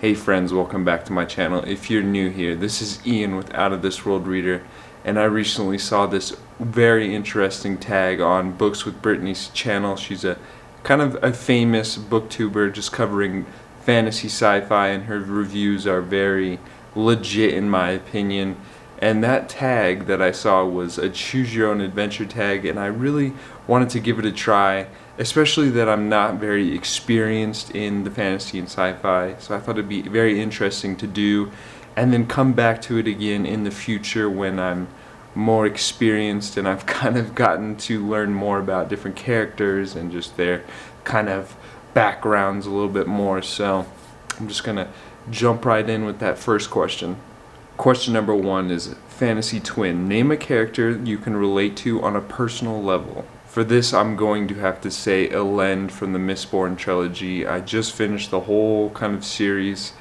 Hey friends, welcome back to my channel. If you're new here, this is Ian with Out of This World Reader, and I recently saw this very interesting tag on Books with Brittany's channel. She's a kind of a famous booktuber just covering fantasy sci-fi, and her reviews are very legit in my opinion. And that tag that I saw was a choose your own adventure tag, and I really wanted to give it a try, especially that I'm not very experienced in the fantasy and sci-fi, so I thought it'd be very interesting to do and then come back to it again in the future when I'm more experienced and I've kind of gotten to learn more about different characters and just their kind of backgrounds a little bit more. So I'm just gonna jump right in with that first question. Question number 1 is fantasy twin. Name a character you can relate to on a personal level. For this, I'm going to have to say Elend from the Mistborn trilogy. I just finished the whole kind of series,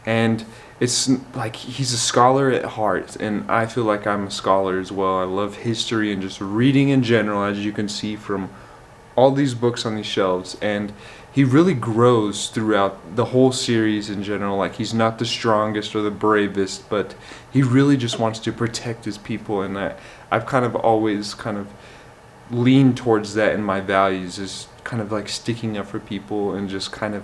and it's like he's a scholar at heart, and I feel like I'm a scholar as well. I love history and just reading in general, as you can see from all these books on these shelves, and he really grows throughout the whole series in general. Like, he's not the strongest or the bravest, but he really just wants to protect his people, and I've kind of always kind of leaned towards that in my values, is kind of like sticking up for people and just kind of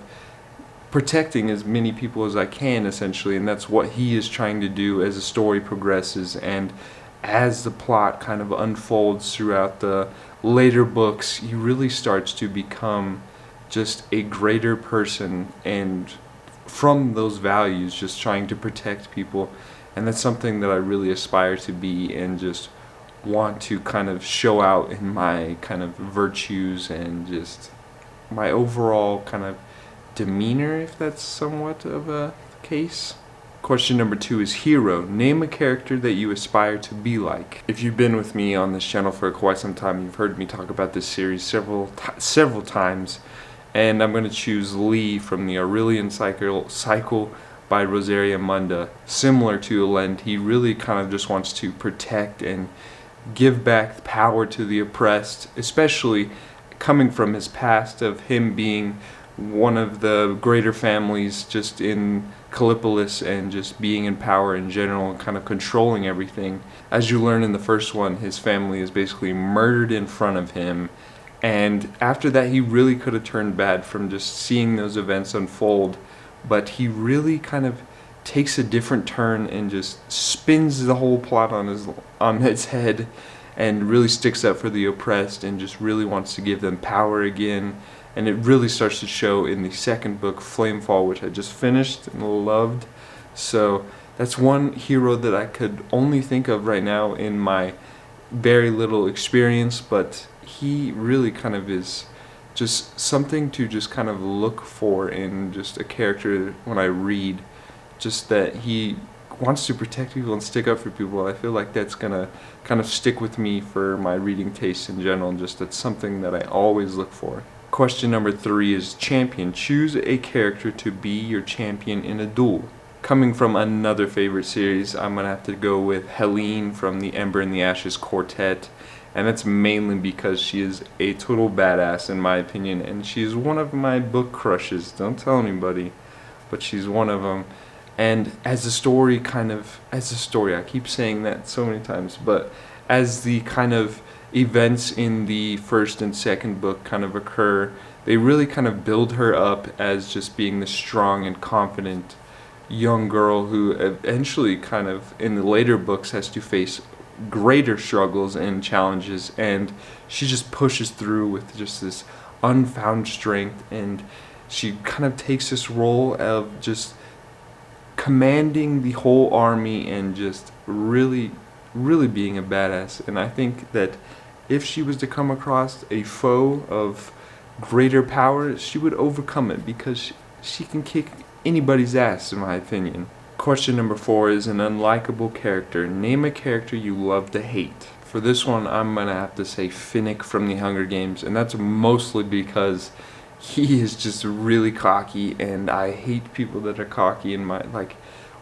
protecting as many people as I can, essentially. And that's what he is trying to do as the story progresses and as the plot kind of unfolds throughout the later books. He really starts to become just a greater person, and from those values, just trying to protect people. And that's something that I really aspire to be, and just want to kind of show out in my kind of virtues and just my overall kind of demeanor, if that's somewhat of a case. Question number 2 is hero. Name a character that you aspire to be like. If you've been with me on this channel for quite some time, you've heard me talk about this series several times, and I'm going to choose Lee from the Aurelian Cycle by Rosaria Munda. Similar to Elend, he really kind of just wants to protect and give back power to the oppressed, especially coming from his past of him being one of the greater families just in Callipolis, and just being in power in general and kind of controlling everything. As you learn in the first one, his family is basically murdered in front of him, and after that he really could have turned bad from just seeing those events unfold, but he really kind of takes a different turn and just spins the whole plot on its head, and really sticks up for the oppressed and just really wants to give them power again. And it really starts to show in the second book, Flamefall, which I just finished and loved. So that's one hero that I could only think of right now in my very little experience, but he really kind of is just something to just kind of look for in just a character when I read. Just that he wants to protect people and stick up for people. I feel like that's gonna kind of stick with me for my reading taste in general, and just that's something that I always look for. Question number 3 is champion. Choose a character to be your champion in a duel. Coming from another favorite series, I'm gonna have to go with Helene from the Ember and the Ashes Quartet, and that's mainly because she is a total badass in my opinion, and she's one of my book crushes. Don't tell anybody, but she's one of them. And as the story I keep saying that so many times, but as the kind of events in the first and second book kind of occur, they really kind of build her up as just being the strong and confident young girl who eventually kind of in the later books has to face greater struggles and challenges, and she just pushes through with just this unfound strength, and she kind of takes this role of just commanding the whole army and just really being a badass. And I think that if she was to come across a foe of greater power, she would overcome it, because she can kick anybody's ass, in my opinion. Question number 4 is an unlikable character. Name a character you love to hate. For this one, I'm gonna have to say Finnick from the Hunger Games, and that's mostly because he is just really cocky, and I hate people that are cocky in my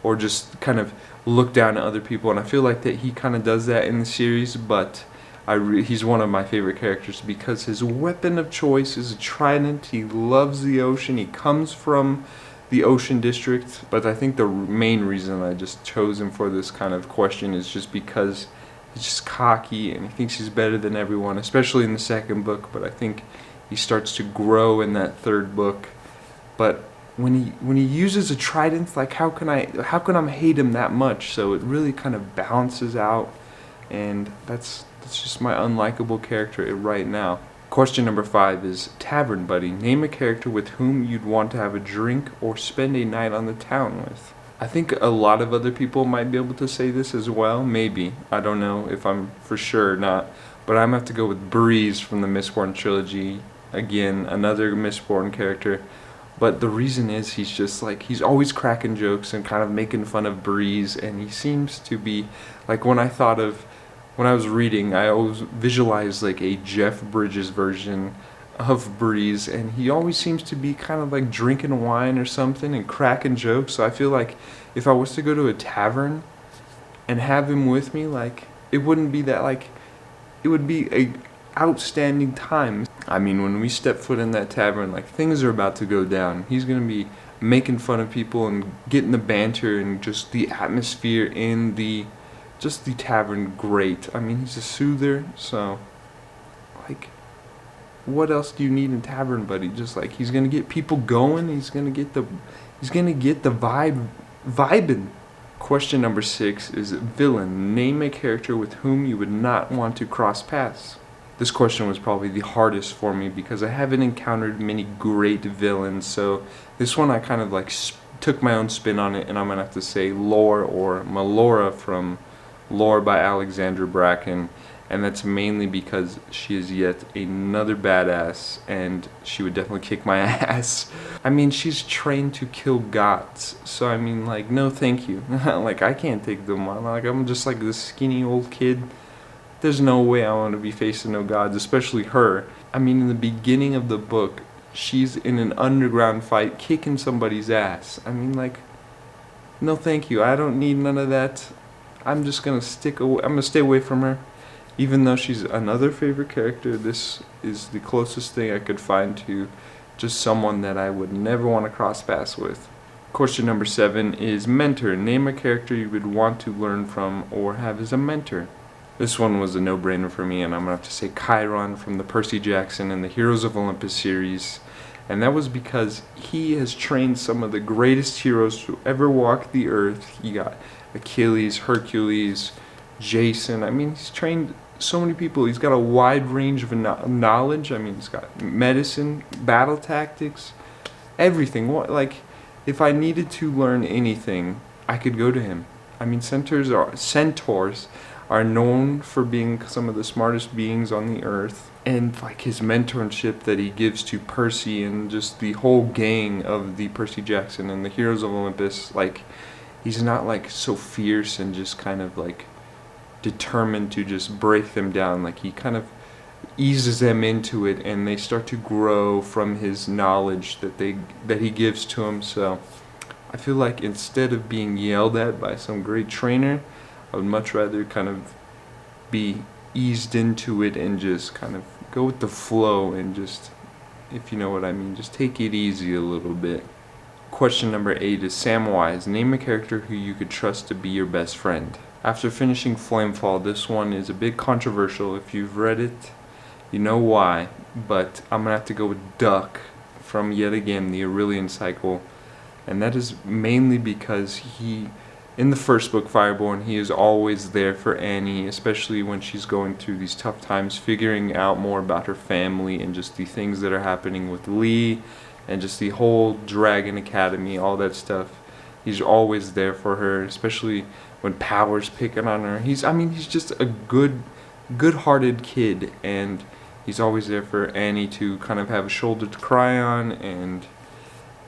or just kind of look down at other people, and I feel like that he kind of does that in the series, but he's one of my favorite characters because his weapon of choice is a trident. He loves the ocean. He comes from the Ocean District, but I think the main reason I just chose him for this kind of question is just because he's just cocky and he thinks he's better than everyone, especially in the second book, but I think he starts to grow in that third book. But when he uses a trident, like how can I hate him that much? So it really kind of balances out, and that's just my unlikable character right now. Question number 5 is Tavern Buddy. Name a character with whom you'd want to have a drink or spend a night on the town with. I think a lot of other people might be able to say this as well. Maybe. I don't know if I'm for sure or not. But I'm going to have to go with Breeze from the Mistborn trilogy. Again, another Mistborn character. But the reason is he's just like, he's always cracking jokes and kind of making fun of Breeze. And he seems to be, like when I was reading, I always visualized like a Jeff Bridges version of Breeze, and he always seems to be kind of like drinking wine or something and cracking jokes. So I feel like if I was to go to a tavern and have him with me, like it wouldn't be that, like it would be a outstanding time. I mean, when we step foot in that tavern, like things are about to go down. He's gonna be making fun of people and getting the banter and just the atmosphere in the tavern great. I mean, he's a soother, so like what else do you need in Tavern Buddy? Just like he's gonna get people going, he's gonna get the vibe vibing. Question number 6 is Villain. Name a character with whom you would not want to cross paths. This question was probably the hardest for me because I haven't encountered many great villains, so this one I kind of like took my own spin on it, and I'm gonna have to say Lore or Melora from Lore by Alexandra Bracken, and that's mainly because she is yet another badass, and she would definitely kick my ass. I mean, she's trained to kill gods, so I mean, like, no thank you. Like, I can't take them on. Like, I'm just like this skinny old kid. There's no way I want to be facing no gods, especially her. I mean, in the beginning of the book, she's in an underground fight kicking somebody's ass. I mean, like, no thank you. I don't need none of that. I'm just gonna I'm gonna stay away from her. Even though she's another favorite character, this is the closest thing I could find to just someone that I would never want to cross paths with. Question number 7 is Mentor. Name a character you would want to learn from or have as a mentor. This one was a no-brainer for me, and I'm gonna have to say Chiron from the Percy Jackson and the Heroes of Olympus series. And that was because he has trained some of the greatest heroes to ever walk the earth. He got Achilles, Hercules, Jason. I mean, he's trained so many people. He's got a wide range of knowledge. I mean, he's got medicine, battle tactics, everything. Like, if I needed to learn anything, I could go to him. I mean, centaurs are known for being some of the smartest beings on the earth, and like his mentorship that he gives to Percy and just the whole gang of the Percy Jackson and the Heroes of Olympus, like, he's not like so fierce and just kind of like determined to just break them down. Like, he kind of eases them into it, and they start to grow from his knowledge that he gives to them. So I feel like instead of being yelled at by some great trainer, I would much rather kind of be eased into it and just kind of go with the flow and just, if you know what I mean, just take it easy a little bit. Question number 8 is Samwise. Name a character who you could trust to be your best friend. After finishing Flamefall, this one is a bit controversial. If you've read it, you know why, but I'm gonna have to go with Duck from, yet again, the Aurelian Cycle, and that is mainly because in the first book, Fireborn, he is always there for Annie, especially when she's going through these tough times, figuring out more about her family and just the things that are happening with Lee and just the whole Dragon Academy, all that stuff. He's always there for her, especially when Power's picking on her. He's just a good-hearted kid, and he's always there for Annie to kind of have a shoulder to cry on, and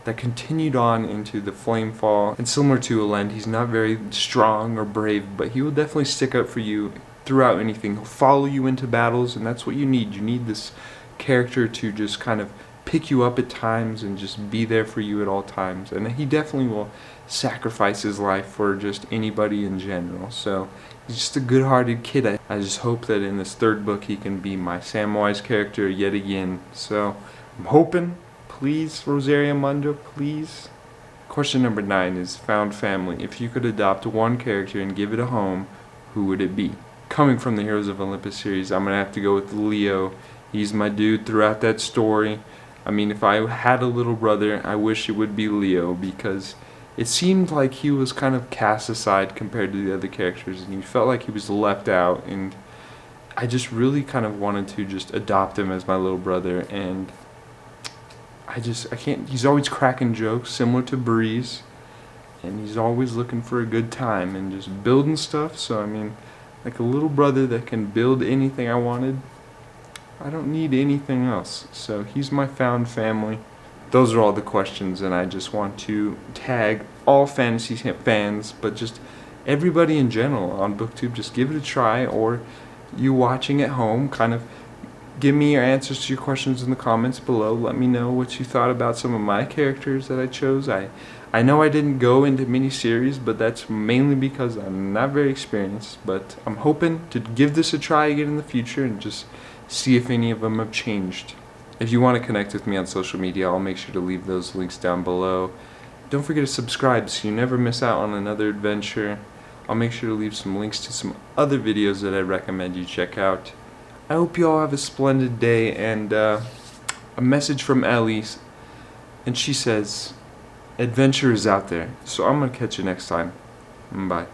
that continued on into the Flamefall. And similar to Elend, he's not very strong or brave, but he will definitely stick up for you throughout anything. He'll follow you into battles, and that's what you need. You need this character to just kind of pick you up at times and just be there for you at all times. And he definitely will sacrifice his life for just anybody in general. So he's just a good-hearted kid. I just hope that in this third book he can be my Samwise character yet again. So I'm hoping. Please, Rosaria Mundo, please. Question number 9 is found family. If you could adopt one character and give it a home, who would it be? Coming from the Heroes of Olympus series, I'm going to have to go with Leo. He's my dude throughout that story. I mean, if I had a little brother, I wish it would be Leo, because it seemed like he was kind of cast aside compared to the other characters, and he felt like he was left out, and I just really kind of wanted to just adopt him as my little brother, and I can't, he's always cracking jokes similar to Breeze, and he's always looking for a good time and just building stuff. So I mean, like a little brother that can build anything I wanted, I don't need anything else. So he's my found family. Those are all the questions, and I just want to tag all fantasy fans, but just everybody in general on BookTube. Just give it a try, or you watching at home, kind of give me your answers to your questions in the comments below. Let me know what you thought about some of my characters that I chose. I know I didn't go into miniseries, but that's mainly because I'm not very experienced. But I'm hoping to give this a try again in the future and just see if any of them have changed. If you want to connect with me on social media, I'll make sure to leave those links down below. Don't forget to subscribe so you never miss out on another adventure. I'll make sure to leave some links to some other videos that I recommend you check out. I hope you all have a splendid day, and a message from Ellie, and she says, adventure is out there. So I'm going to catch you next time. Bye.